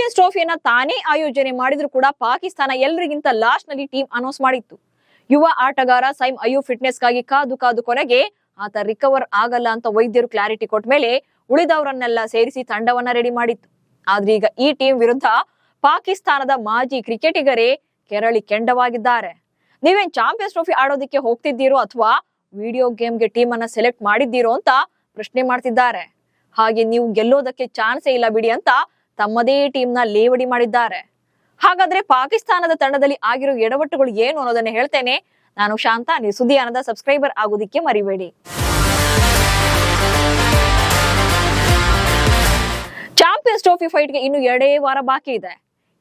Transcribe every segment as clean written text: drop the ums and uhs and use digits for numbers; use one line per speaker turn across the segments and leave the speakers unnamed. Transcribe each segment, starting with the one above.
Champions ಟ್ರೋಫಿಯನ್ನ ತಾನೇ ಆಯೋಜನೆ ಮಾಡಿದ್ರು ಕೂಡ ಪಾಕಿಸ್ತಾನ ಎಲ್ಲರಿಗಿಂತ ಲಾಸ್ಟ್ ನಲ್ಲಿ ಟೀಮ್ ಅನೌನ್ಸ್ ಮಾಡಿತ್ತು. ಯುವ ಆಟಗಾರ ಸೈಮ್ ಅಯೂಬ್ ಫಿಟ್ನೆಸ್ ಗಾಗಿ ಕಾದು ಕಾದು ಕೊನೆಗೆ ಆತ ರಿಕವರ್ ಆಗಲ್ಲ ಅಂತ ವೈದ್ಯರು ಕ್ಲಾರಿಟಿ ಕೊಟ್ಟ ಮೇಲೆ ಉಳಿದವರನ್ನೆಲ್ಲ ಸೇರಿಸಿ ತಂಡವನ್ನ ರೆಡಿ ಮಾಡಿತ್ತು. ಆದ್ರೆ ಈಗ ಈ ಟೀಮ್ ವಿರುದ್ಧ ಪಾಕಿಸ್ತಾನದ ಮಾಜಿ ಕ್ರಿಕೆಟಿಗರೇ ಕೆರಳಿ ಕೆಂಡವಾಗಿದ್ದಾರೆ. ನೀವೇನ್ ಚಾಂಪಿಯನ್ಸ್ ಟ್ರೋಫಿ ಆಡೋದಕ್ಕೆ ಹೋಗ್ತಿದ್ದೀರೋ ಅಥವಾ ವಿಡಿಯೋ ಗೇಮ್ಗೆ ಟೀಮ್ ಅನ್ನ ಸೆಲೆಕ್ಟ್ ಮಾಡಿದ್ದೀರೋ ಅಂತ ಪ್ರಶ್ನೆ ಮಾಡ್ತಿದ್ದಾರೆ. ಹಾಗೆ ನೀವು ಗೆಲ್ಲೋದಕ್ಕೆ ಚಾನ್ಸೇ ಇಲ್ಲ ಬಿಡಿ ಅಂತ ತಮ್ಮದೇ ಟೀಮ್ ನ ಲೇವಡಿ ಮಾಡಿದ್ದಾರೆ. ಹಾಗಾದ್ರೆ ಪಾಕಿಸ್ತಾನದ ತಂಡದಲ್ಲಿ ಆಗಿರೋ ಎಡವಟ್ಟುಗಳು ಏನು ಅನ್ನೋದನ್ನ ಹೇಳ್ತೇನೆ. ನಾನು ಶಾಂತ, ನೀವು ಸುದ್ದಿಯಾನದ ಸಬ್ಸ್ಕ್ರೈಬರ್ ಆಗೋದಿಕ್ಕೆ ಮರಿಬೇಡಿ. ಚಾಂಪಿಯನ್ಸ್ ಟ್ರೋಫಿ ಫೈಟ್ಗೆ ಇನ್ನು 2 ವಾರ ಬಾಕಿ ಇದೆ.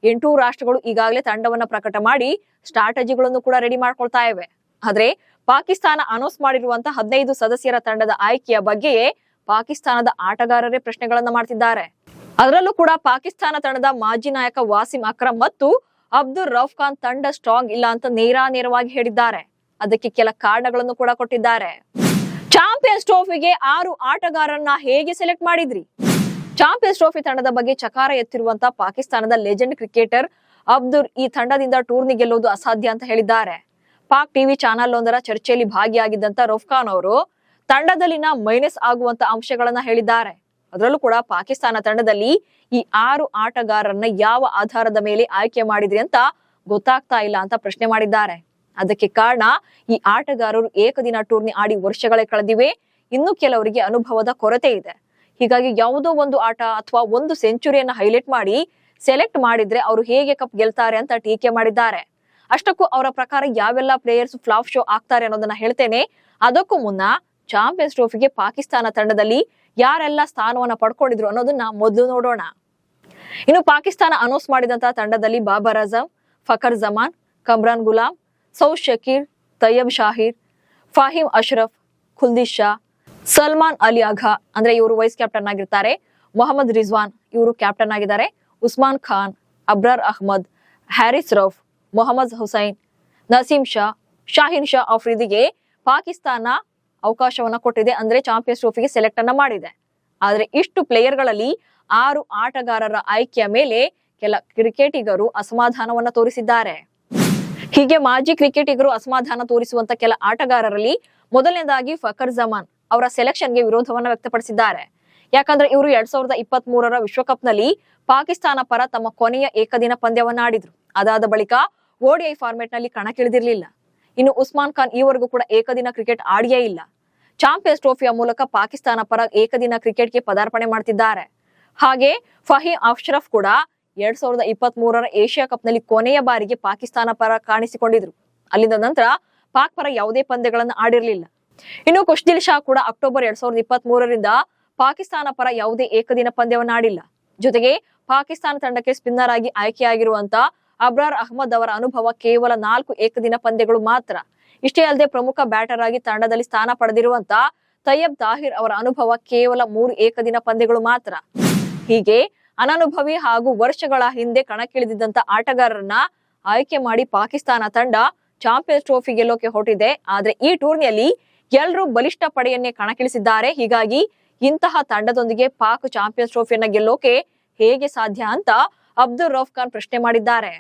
8 ರಾಷ್ಟ್ರಗಳು ಈಗಾಗಲೇ ತಂಡವನ್ನ ಪ್ರಕಟ ಮಾಡಿ ಸ್ಟ್ರಾಟಜಿಗಳನ್ನು ಕೂಡ ರೆಡಿ ಮಾಡ್ಕೊಳ್ತಾ ಇವೆ. ಆದ್ರೆ ಪಾಕಿಸ್ತಾನ ಅನೌನ್ಸ್ ಮಾಡಿರುವಂತಹ 15 ಸದಸ್ಯರ ತಂಡದ ಆಯ್ಕೆಯ ಬಗ್ಗೆಯೇ ಪಾಕಿಸ್ತಾನದ ಆಟಗಾರರೇ ಪ್ರಶ್ನೆಗಳನ್ನ ಮಾಡ್ತಿದ್ದಾರೆ. ಅದರಲ್ಲೂ ಕೂಡ ಪಾಕಿಸ್ತಾನ ತಂಡದ ಮಾಜಿ ನಾಯಕ ವಾಸಿಂ ಅಕ್ರಮ್ ಮತ್ತು ಅಬ್ದುಲ್ ರೌಫ್ ಖಾನ್ ತಂಡ ಸ್ಟ್ರಾಂಗ್ ಇಲ್ಲ ಅಂತ ನೇರವಾಗಿ ಹೇಳಿದ್ದಾರೆ. ಅದಕ್ಕೆ ಕೆಲ ಕಾರಣಗಳನ್ನು ಕೂಡ ಕೊಟ್ಟಿದ್ದಾರೆ. ಚಾಂಪಿಯನ್ಸ್ ಟ್ರೋಫಿಗೆ 6 ಆಟಗಾರರನ್ನ ಹೇಗೆ ಸೆಲೆಕ್ಟ್ ಮಾಡಿದ್ರಿ? ಚಾಂಪಿಯನ್ಸ್ ಟ್ರೋಫಿ ತಂಡದ ಬಗ್ಗೆ ಚಕಾರ ಎತ್ತಿರುವಂತಹ ಪಾಕಿಸ್ತಾನದ ಲೆಜೆಂಡ್ ಕ್ರಿಕೆಟರ್ ಅಬ್ದುಲ್ ಈ ತಂಡದಿಂದ ಟೂರ್ನಿ ಗೆಲ್ಲುವುದು ಅಸಾಧ್ಯ ಅಂತ ಹೇಳಿದ್ದಾರೆ. ಪಾಕ್ ಟಿವಿ ಚಾನೆಲ್ ಒಂದರ ಚರ್ಚೆಯಲ್ಲಿ ಭಾಗಿಯಾಗಿದ್ದಂತ ರೌಫ್ ಖಾನ್ ಅವರು ತಂಡದಲ್ಲಿನ ಮೈನಸ್ ಆಗುವಂತ ಅಂಶಗಳನ್ನ ಹೇಳಿದ್ದಾರೆ. ಅದರಲ್ಲೂ ಕೂಡ ಪಾಕಿಸ್ತಾನ ತಂಡದಲ್ಲಿ ಈ 6 ಆಟಗಾರರನ್ನ ಯಾವ ಆಧಾರದ ಮೇಲೆ ಆಯ್ಕೆ ಮಾಡಿದ್ರಿ ಅಂತ ಗೊತ್ತಾಗ್ತಾ ಇಲ್ಲ ಅಂತ ಪ್ರಶ್ನೆ ಮಾಡಿದ್ದಾರೆ. ಅದಕ್ಕೆ ಕಾರಣ ಈ ಆಟಗಾರರು ಏಕದಿನ ಟೂರ್ನಿ ಆಡಿ ವರ್ಷಗಳೇ ಕಳೆದಿವೆ. ಇನ್ನು ಕೆಲವರಿಗೆ ಅನುಭವದ ಕೊರತೆ ಇದೆ. ಹೀಗಾಗಿ ಯಾವುದೋ ಒಂದು ಆಟ ಅಥವಾ ಒಂದು ಸೆಂಚುರಿಯನ್ನ ಹೈಲೈಟ್ ಮಾಡಿ ಸೆಲೆಕ್ಟ್ ಮಾಡಿದ್ರೆ ಅವರು ಹೇಗೆ ಕಪ್ ಗೆಲ್ತಾರೆ ಅಂತ ಟೀಕೆ ಮಾಡಿದ್ದಾರೆ. ಅಷ್ಟಕ್ಕೂ ಅವರ ಪ್ರಕಾರ ಯಾವೆಲ್ಲ ಪ್ಲೇಯರ್ಸ್ ಫ್ಲಾಪ್ ಶೋ ಆಗ್ತಾರೆ ಅನ್ನೋದನ್ನ ಹೇಳ್ತೇನೆ. ಅದಕ್ಕೂ ಮುನ್ನ ಚಾಂಪಿಯನ್ಸ್ ಟ್ರೋಫಿಗೆ ಪಾಕಿಸ್ತಾನ ತಂಡದಲ್ಲಿ ಯಾರೆಲ್ಲ ಸ್ಥಾನವನ್ನ ಪಡ್ಕೊಂಡಿದ್ರು ಅನ್ನೋದನ್ನ ಮೊದಲು ನೋಡೋಣ. ಇನ್ನು ಪಾಕಿಸ್ತಾನ ಅನೌನ್ಸ್ ಮಾಡಿದಂತಹ ತಂಡದಲ್ಲಿ ಬಾಬರ್ ಅಜಮ್, ಫಖರ್ ಜಮಾನ್, ಕಮ್ರಾನ್ ಗುಲಾಮ್, ಸೌದ್ ಶಕೀರ್, ತಯ್ಯಬ್ ಶಾಹಿರ್, ಫಾಹಿಮ್ ಅಶ್ರಫ್, ಕುಲ್ದೀಶ್ ಶಾ, ಸಲ್ಮಾನ್ ಅಲಿ ಅಘಾ ಅಂದ್ರೆ ಇವರು ವೈಸ್ ಕ್ಯಾಪ್ಟನ್ ಆಗಿರ್ತಾರೆ, ಮೊಹಮ್ಮದ್ ರಿಜ್ವಾನ್ ಇವರು ಕ್ಯಾಪ್ಟನ್ ಆಗಿದ್ದಾರೆ, ಉಸ್ಮಾನ್ ಖಾನ್, ಅಬ್ರಾರ್ ಅಹ್ಮದ್, ಹ್ಯಾರಿಸ್ ರೌಫ್, ಮೊಹಮ್ಮದ್ ಹುಸೈನ್, ನಸೀಂ ಶಾ, ಶಾಹಿನ್ ಶಾ ಅಫ್ರಿದಿಗೆ ಪಾಕಿಸ್ತಾನ ಅವಕಾಶವನ್ನ ಕೊಟ್ಟಿದೆ. ಅಂದ್ರೆ ಚಾಂಪಿಯನ್ಸ್ ಟ್ರೋಫಿಗೆ ಸೆಲೆಕ್ಟ್ ಅನ್ನ ಮಾಡಿದೆ. ಆದ್ರೆ ಇಷ್ಟು ಪ್ಲೇಯರ್ ಗಳಲ್ಲಿ 6 ಆಟಗಾರರ ಆಯ್ಕೆಯ ಮೇಲೆ ಕೆಲ ಕ್ರಿಕೆಟಿಗರು ಅಸಮಾಧಾನವನ್ನ ತೋರಿಸಿದ್ದಾರೆ. ಹೀಗೆ ಮಾಜಿ ಕ್ರಿಕೆಟಿಗರು ಅಸಮಾಧಾನ ತೋರಿಸುವಂತ ಕೆಲ ಆಟಗಾರರಲ್ಲಿ ಮೊದಲನೇದಾಗಿ ಫಖರ್ ಜಮಾನ್ ಅವರ ಸೆಲೆಕ್ಷನ್ಗೆ ವಿರೋಧವನ್ನ ವ್ಯಕ್ತಪಡಿಸಿದ್ದಾರೆ. ಯಾಕಂದ್ರೆ ಇವರು 2023ರ ವಿಶ್ವಕಪ್ ನಲ್ಲಿ ಪಾಕಿಸ್ತಾನ ಪರ ತಮ್ಮ ಕೊನೆಯ ಏಕದಿನ ಪಂದ್ಯವನ್ನ ಆಡಿದ್ರು. ಅದಾದ ಬಳಿಕ ODI ಫಾರ್ಮೆಟ್ ನಲ್ಲಿ ಕಣಕ್ಕಿಳಿದಿರ್ಲಿಲ್ಲ. ಇನ್ನು ಉಸ್ಮಾನ್ ಖಾನ್ ಈವರೆಗೂ ಕೂಡ ಏಕದಿನ ಕ್ರಿಕೆಟ್ ಆಡಿಯೇ ಇಲ್ಲ. ಚಾಂಪಿಯನ್ಸ್ ಟ್ರೋಫಿಯ ಮೂಲಕ ಪಾಕಿಸ್ತಾನ ಪರ ಏಕದಿನ ಕ್ರಿಕೆಟ್ಗೆ ಪದಾರ್ಪಣೆ ಮಾಡ್ತಿದ್ದಾರೆ. ಹಾಗೆ ಫಹೀಮ್ ಅಶ್ರಫ್ ಕೂಡ 2023ರ ಏಷ್ಯಾ ಕಪ್ ನಲ್ಲಿ ಕೊನೆಯ ಬಾರಿಗೆ ಪಾಕಿಸ್ತಾನ ಪರ ಕಾಣಿಸಿಕೊಂಡಿದ್ರು. ಅಲ್ಲಿಂದ ನಂತರ ಪಾಕ್ ಪರ ಯಾವುದೇ ಪಂದ್ಯಗಳನ್ನು ಆಡಿರಲಿಲ್ಲ. ಇನ್ನು ಖುಷ್ದಿಲ್ ಶಾ ಕೂಡ ಅಕ್ಟೋಬರ್ 2023ರಿಂದ ಪಾಕಿಸ್ತಾನ ಪರ ಯಾವುದೇ ಏಕದಿನ ಪಂದ್ಯವನ್ನು ಆಡಿಲ್ಲ. ಜೊತೆಗೆ ಪಾಕಿಸ್ತಾನ ತಂಡಕ್ಕೆ ಸ್ಪಿನ್ನರ್ ಆಗಿ ಆಯ್ಕೆಯಾಗಿರುವಂತ ಅಬ್ರಾರ್ ಅಹ್ಮದ್ ಅವರ ಅನುಭವ ಕೇವಲ 4 ಏಕದಿನ ಪಂದ್ಯಗಳು ಮಾತ್ರ. ಇಷ್ಟೇ ಅಲ್ಲದೆ ಪ್ರಮುಖ ಬ್ಯಾಟರ್ ಆಗಿ ತಂಡದಲ್ಲಿ ಸ್ಥಾನ ಪಡೆದಿರುವಂತ ತಯ್ಯಬ್ ತಾಹಿರ್ ಅವರ ಅನುಭವ ಕೇವಲ 3 ಏಕದಿನ ಪಂದ್ಯಗಳು ಮಾತ್ರ. ಹೀಗೆ ಅನನುಭವಿ ಹಾಗೂ ವರ್ಷಗಳ ಹಿಂದೆ ಕಣಕ್ಕಿಳಿದಿದ್ದಂತ ಆಟಗಾರರನ್ನ ಆಯ್ಕೆ ಮಾಡಿ ಪಾಕಿಸ್ತಾನ ತಂಡ ಚಾಂಪಿಯನ್ಸ್ ಟ್ರೋಫಿ ಗೆಲ್ಲೋಕೆ ಹೊರಟಿದೆ. ಆದ್ರೆ ಈ ಟೂರ್ನಿಯಲ್ಲಿ ಎಲ್ಲರೂ ಬಲಿಷ್ಠ ಪಡೆಯನ್ನೇ ಕಣಕ್ಕಿಳಿಸಿದ್ದಾರೆ. ಹೀಗಾಗಿ ಇಂತಹ ತಂಡದೊಂದಿಗೆ ಪಾಕ್ ಚಾಂಪಿಯನ್ಸ್ ಟ್ರೋಫಿಯನ್ನ ಗೆಲ್ಲೋಕೆ ಹೇಗೆ ಸಾಧ್ಯ ಅಂತ ಅಬ್ದುಲ್ ರೌಫ್ ಖಾನ್ ಪ್ರಶ್ನೆ ಮಾಡಿದ್ದಾರೆ.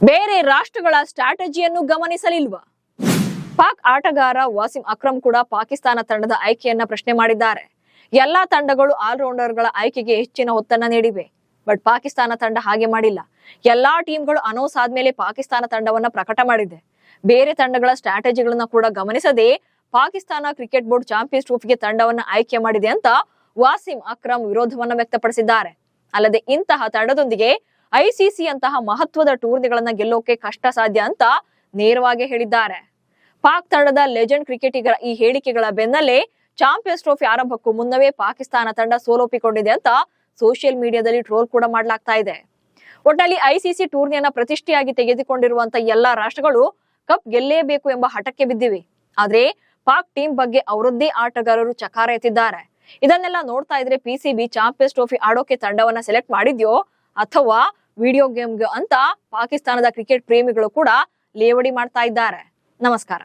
ಬೇರೆ ರಾಷ್ಟ್ರಗಳ ಸ್ಟ್ರಾಟಜಿಯನ್ನು ಗಮನಿಸಲಿಲ್ವಾ? ಪಾಕ್ ಆಟಗಾರ ವಾಸಿಂ ಅಕ್ರಮ್ ಕೂಡ ಪಾಕಿಸ್ತಾನ ತಂಡದ ಆಯ್ಕೆಯನ್ನ ಪ್ರಶ್ನೆ ಮಾಡಿದ್ದಾರೆ. ಎಲ್ಲಾ ತಂಡಗಳು ಆಲ್ರೌಂಡರ್ ಗಳ ಆಯ್ಕೆಗೆ ಹೆಚ್ಚಿನ ಒತ್ತನ್ನ ನೀಡಿವೆ. ಬಟ್ ಪಾಕಿಸ್ತಾನ ತಂಡ ಹಾಗೆ ಮಾಡಿಲ್ಲ. ಎಲ್ಲಾ ಟೀಮ್ಗಳು ಅನೌನ್ಸ್ ಆದ್ಮೇಲೆ ಪಾಕಿಸ್ತಾನ ತಂಡವನ್ನ ಪ್ರಕಟ ಮಾಡಿದೆ. ಬೇರೆ ತಂಡಗಳ ಸ್ಟ್ರಾಟಜಿಗಳನ್ನ ಕೂಡ ಗಮನಿಸದೆ ಪಾಕಿಸ್ತಾನ ಕ್ರಿಕೆಟ್ ಬೋರ್ಡ್ ಚಾಂಪಿಯನ್ಸ್ ಟ್ರೋಫಿಗೆ ತಂಡವನ್ನ ಆಯ್ಕೆ ಮಾಡಿದೆ ಅಂತ ವಾಸಿಂ ಅಕ್ರಮ್ ವಿರೋಧವನ್ನ ವ್ಯಕ್ತಪಡಿಸಿದ್ದಾರೆ. ಅಲ್ಲದೆ ಇಂತಹ ತಂಡದೊಂದಿಗೆ ICC ಅಂತಹ ಮಹತ್ವದ ಟೂರ್ನಿಗಳನ್ನ ಗೆಲ್ಲೋಕೆ ಕಷ್ಟ ಸಾಧ್ಯ ಅಂತ ನೇರವಾಗಿ ಹೇಳಿದ್ದಾರೆ. ಪಾಕ್ ತಂಡದ ಲೆಜೆಂಡ್ ಕ್ರಿಕೆಟಿಗರ ಈ ಹೇಳಿಕೆಗಳ ಬೆನ್ನಲ್ಲೇ ಚಾಂಪಿಯನ್ಸ್ ಟ್ರೋಫಿ ಆರಂಭಕ್ಕೂ ಮುನ್ನವೇ ಪಾಕಿಸ್ತಾನ ತಂಡ ಸೋಲೊಪ್ಪಿಕೊಂಡಿದೆ ಅಂತ ಸೋಷಿಯಲ್ ಮೀಡಿಯಾದಲ್ಲಿ ಟ್ರೋಲ್ ಕೂಡ ಮಾಡಲಾಗ್ತಾ ಇದೆ. ಒಟ್ಟಿನಲ್ಲಿ ICC ಟೂರ್ನಿಯನ್ನ ಪ್ರತಿಷ್ಠೆಯಾಗಿ ತೆಗೆದುಕೊಂಡಿರುವಂತ ಎಲ್ಲಾ ರಾಷ್ಟ್ರಗಳು ಕಪ್ ಗೆಲ್ಲೇಬೇಕು ಎಂಬ ಹಠಕ್ಕೆ ಬಿದ್ದಿವೆ. ಆದ್ರೆ ಪಾಕ್ ಟೀಮ್ ಬಗ್ಗೆ ಅವರದ್ದೇ ಆಟಗಾರರು ಚಕಾರ ಎತ್ತಿದ್ದಾರೆ. ಇದನ್ನೆಲ್ಲ ನೋಡ್ತಾ ಇದ್ರೆ PCB ಚಾಂಪಿಯನ್ಸ್ ಟ್ರೋಫಿ ಆಡೋಕೆ ತಂಡವನ್ನ ಸೆಲೆಕ್ಟ್ ಮಾಡಿದ್ಯೋ ಅಥವಾ ವಿಡಿಯೋ ಗೇಮ್ಗೆ ಅಂತ ಪಾಕಿಸ್ತಾನದ ಕ್ರಿಕೆಟ್ ಪ್ರೇಮಿಗಳು ಕೂಡ ಲೇವಡಿ ಮಾಡ್ತಾ ಇದ್ದಾರೆ. ನಮಸ್ಕಾರ.